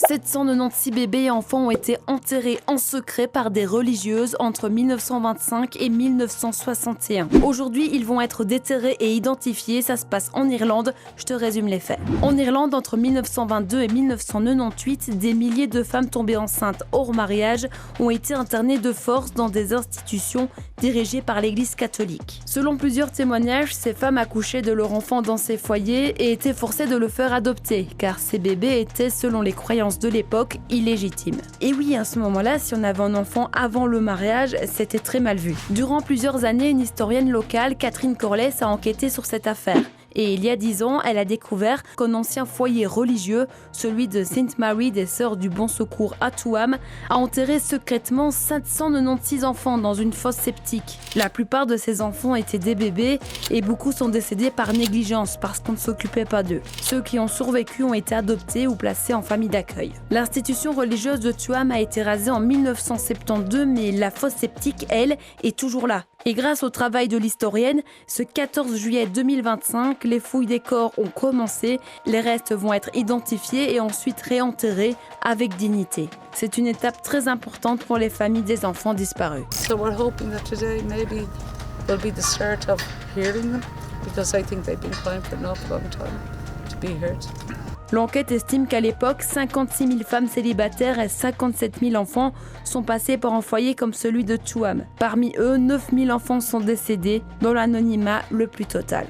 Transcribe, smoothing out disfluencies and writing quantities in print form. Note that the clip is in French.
796 bébés et enfants ont été enterrés en secret par des religieuses entre 1925 et 1961. Aujourd'hui, ils vont être déterrés et identifiés. Ça se passe en Irlande. Je te résume les faits. En Irlande, entre 1922 et 1998, des milliers de femmes tombées enceintes hors mariage ont été internées de force dans des institutions dirigées par l'Église catholique. Selon plusieurs témoignages, ces femmes accouchaient de leur enfant dans ces foyers et étaient forcées de le faire adopter, car ces bébés étaient, selon les croyances de l'époque, illégitime. Et oui, à ce moment-là, si on avait un enfant avant le mariage, c'était très mal vu. Durant plusieurs années, une historienne locale, Catherine Corless, a enquêté sur cette affaire. Et il y a 10 ans, elle a découvert qu'un ancien foyer religieux, celui de Sainte Marie des Sœurs du Bon Secours à Tuam, a enterré secrètement 796 enfants dans une fosse septique. La plupart de ces enfants étaient des bébés et beaucoup sont décédés par négligence parce qu'on ne s'occupait pas d'eux. Ceux qui ont survécu ont été adoptés ou placés en famille d'accueil. L'institution religieuse de Tuam a été rasée en 1972, mais la fosse septique, elle, est toujours là. Et grâce au travail de l'historienne, ce 14 juillet 2025, les fouilles des corps ont commencé, les restes vont être identifiés et ensuite réenterrés avec dignité. C'est une étape très importante pour les familles des enfants disparus. So we're hoping that today maybe will be the start of hearing them, because I think they've been crying for an awful long time to be heard. L'enquête estime qu'à l'époque, 56 000 femmes célibataires et 57 000 enfants sont passés par un foyer comme celui de Tuam. Parmi eux, 9 000 enfants sont décédés dans l'anonymat le plus total.